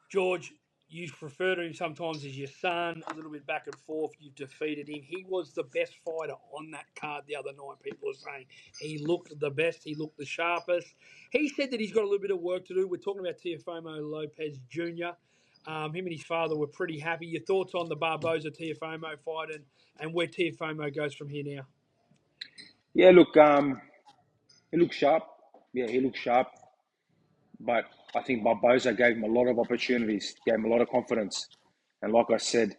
George, you refer to him sometimes as your son, a little bit back and forth. You've defeated him. He was the best fighter on that card the other night, people are saying. He looked the best. He looked the sharpest. He said that he's got a little bit of work to do. We're talking about Teofimo Lopez Jr. Him and his father were pretty happy. Your thoughts on the Barbosa Teofimo fight and where Teofimo goes from here now? Yeah, look, he looks sharp. Yeah, he looks sharp. But I think Barbosa gave him a lot of opportunities, gave him a lot of confidence. And like I said,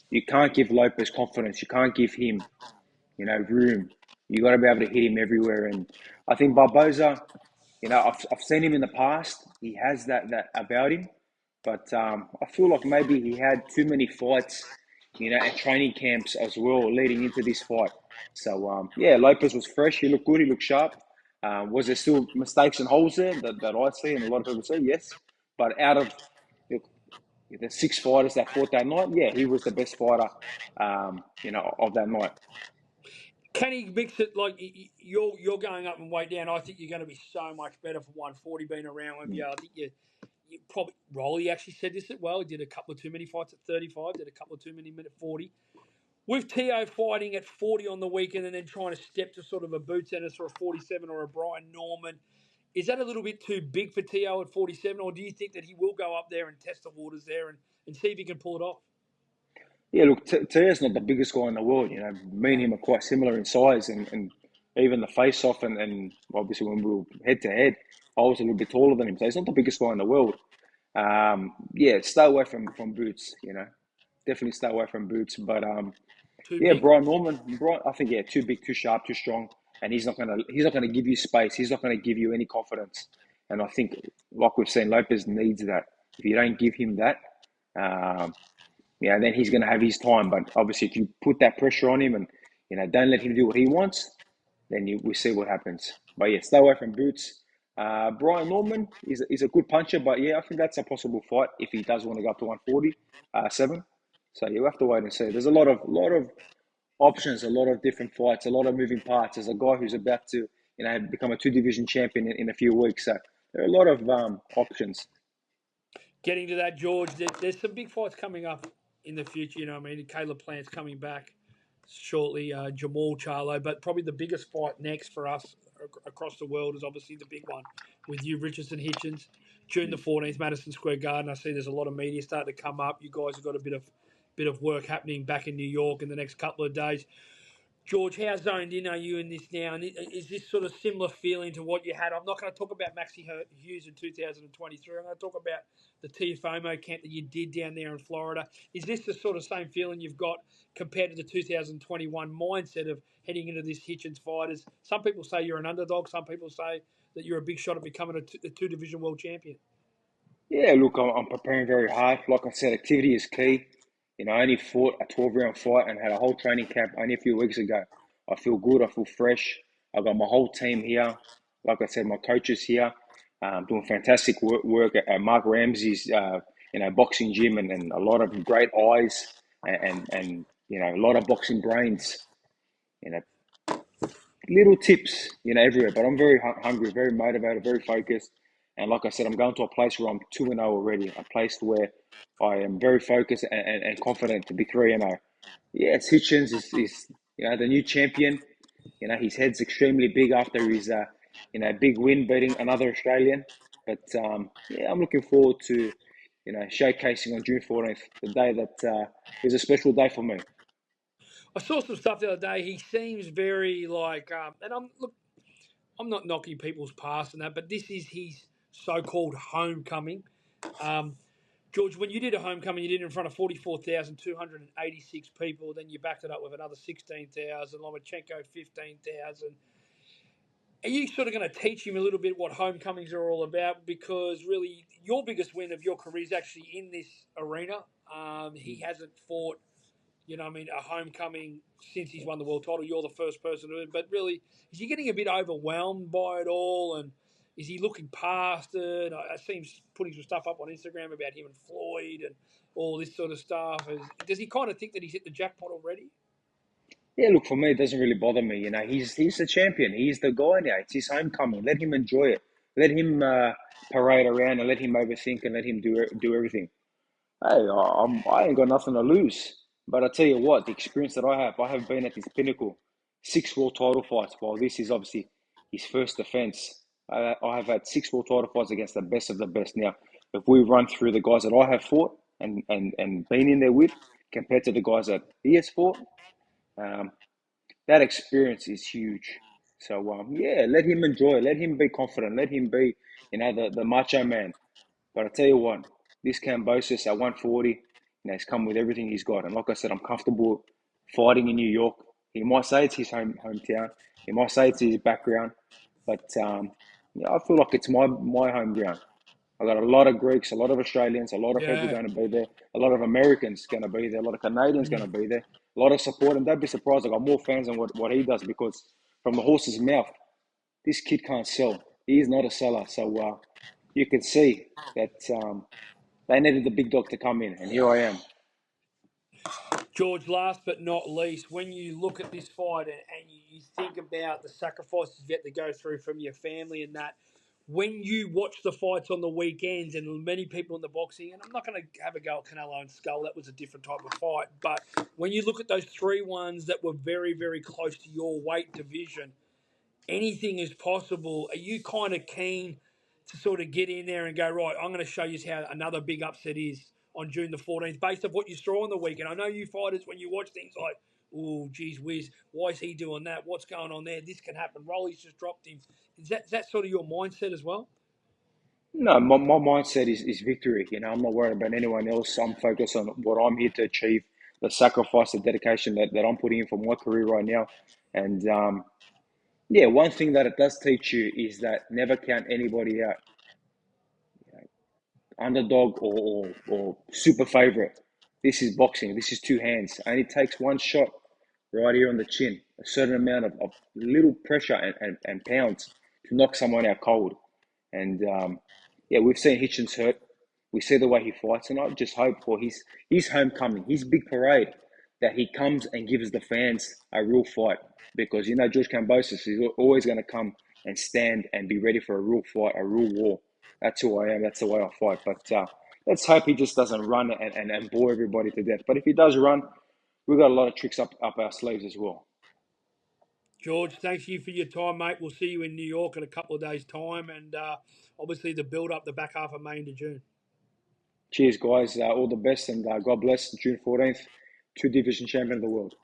you can't give Lopez confidence. You can't give him, room. You got to be able to hit him everywhere. And I think Barbosa, I've seen him in the past. He has that about him. But I feel like maybe he had too many fights, at training camps as well leading into this fight. So, yeah, Lopez was fresh. He looked good. He looked sharp. Was there still mistakes and holes there that I see and a lot of people say? Yes. But out of the 6 fighters that fought that night, yeah, he was the best fighter, of that night. Can he mix it like you're going up and weight down? I think you're going to be so much better for 140 being around with you. I think you probably Rolly actually said this as well. He did a couple of too many fights at 35, did a couple of too many at 40. With Teo fighting at 40 on the weekend and then trying to step to sort of a Boots Ennis or a 47 or a Brian Norman, is that a little bit too big for Teo at 47, or do you think that he will go up there and test the waters there and see if he can pull it off? Yeah, look, Teo's not the biggest guy in the world. Me and him are quite similar in size, and even the face-off, and obviously when we were head-to-head, I was a little bit taller than him. So he's not the biggest guy in the world. Yeah, stay away from Boots. Definitely stay away from Boots. But Too yeah, big? Brian Norman, I think too big, too sharp, too strong, and he's not gonna give you space. He's not gonna give you any confidence. And I think, like we've seen, Lopez needs that. If you don't give him that, um, then he's going to have his time. But obviously, if you put that pressure on him and, don't let him do what he wants, then we see what happens. But yeah, stay away from Boots. Brian Norman is a good puncher, but yeah, I think that's a possible fight if he does want to go up to 147. So you have to wait and see. There's a lot of options, a lot of different fights, a lot of moving parts. There's a guy who's about to, become a 2 division champion in a few weeks. So there are a lot of options. Getting to that, George, there's some big fights coming up in the future. Caleb Plant's coming back shortly, Jamal Charlo, but probably the biggest fight next for us across the world is obviously the big one with you, Richardson Hitchins, June the 14th, Madison Square Garden. I see there's a lot of media starting to come up. You guys have got a bit of work happening back in New York in the next couple of days. George, how zoned in are you in this now? And is this sort of similar feeling to what you had? I'm not going to talk about Maxie Hughes in 2023. I'm going to talk about the Teofimo camp that you did down there in Florida. Is this the sort of same feeling you've got compared to the 2021 mindset of heading into this Hitchens fighters? Some people say you're an underdog. Some people say that you're a big shot at becoming a 2 division world champion. Yeah, look, I'm preparing very hard. Like I said, activity is key. I only fought a 12-round fight and had a whole training camp only a few weeks ago. I feel good. I feel fresh. I've got my whole team here. Like I said, my coaches here, doing fantastic work at Mark Ramsey's, boxing gym, and a lot of great eyes and a lot of boxing brains. Little tips, everywhere. But I'm very hungry, very motivated, very focused. And like I said, I'm going to a place where I'm 2-0 already, a place where I am very focused and confident to be 3-0. Yeah, it's Hitchens is the new champion. His head's extremely big after his big win beating another Australian. But yeah, I'm looking forward to showcasing on June 14th, the day that is a special day for me. I saw some stuff the other day. He seems very like, and I'm not knocking people's past and that, but this is his so-called homecoming. George, when you did a homecoming, you did it in front of 44,286 people. Then you backed it up with another 16,000. Lomachenko, 15,000. Are you sort of going to teach him a little bit what homecomings are all about? Because really, your biggest win of your career is actually in this arena. He hasn't fought, a homecoming since he's won the world title. You're the first person to do it. But really, is he getting a bit overwhelmed by it all? And is he looking past it? I see him putting some stuff up on Instagram about him and Floyd and all this sort of stuff. Does he kind of think that he's hit the jackpot already? Yeah, look, for me, it doesn't really bother me. He's the champion. He's the guy now. It's his homecoming. Let him enjoy it. Let him parade around and let him overthink and let him do everything. Hey, I ain't got nothing to lose. But I tell you what, the experience that I have been at this pinnacle, 6 world title fights. While this is obviously his first defense, I have had 6 world title fights against the best of the best. Now, if we run through the guys that I have fought and been in there with, compared to the guys that he has fought, um, that experience is huge. So yeah, let him enjoy. Let him be confident. Let him be, the macho man. But I tell you what, this Kambosos at 140, he's come with everything he's got. And like I said, I'm comfortable fighting in New York. He might say it's his hometown. He might say it's his background. But I feel like it's my home ground. I got a lot of Greeks, a lot of Australians, a lot of people Yeah. going to be there, a lot of Americans going to be there, a lot of Canadians going to be there, a lot of support. And don't be surprised, I got more fans than what he does, because from the horse's mouth, this kid can't sell. He is not a seller. So you can see that they needed the big dog to come in, and here I am. George, last but not least, when you look at this fight and you think about the sacrifices you have to go through from your family and that, when you watch the fights on the weekends and many people in the boxing, and I'm not going to have a go at Canelo and Skull, that was a different type of fight, but when you look at those 3 ones that were very, very close to your weight division, anything is possible. Are you kind of keen to sort of get in there and go, right, I'm going to show you how another big upset is on June the 14th, based on what you saw on the weekend? I know you fighters, when you watch things like, oh, geez whiz, why is he doing that? What's going on there? This can happen. Rolly's just dropped him. Is that sort of your mindset as well? No, my mindset is victory. I'm not worried about anyone else. I'm focused on what I'm here to achieve, the sacrifice, the dedication that I'm putting in for my career right now. And yeah, one thing that it does teach you is that never count anybody out. Underdog or super favorite. This is boxing. This is 2 hands. And it takes one shot right here on the chin, a certain amount of little pressure and pounds to knock someone out cold. And yeah, we've seen Hitchens hurt. We see the way he fights, and I just hope for his homecoming, his big parade, that he comes and gives the fans a real fight. Because George Kambosos is always going to come and stand and be ready for a real fight, a real war. That's who I am. That's the way I fight. But let's hope he just doesn't run and bore everybody to death. But if he does run, we've got a lot of tricks up our sleeves as well. George, thanks you for your time, mate. We'll see you in New York in a couple of days' time, and obviously the build up the back half of May into June. Cheers, guys. All the best, and God bless. June 14th, 2 division champion of the world.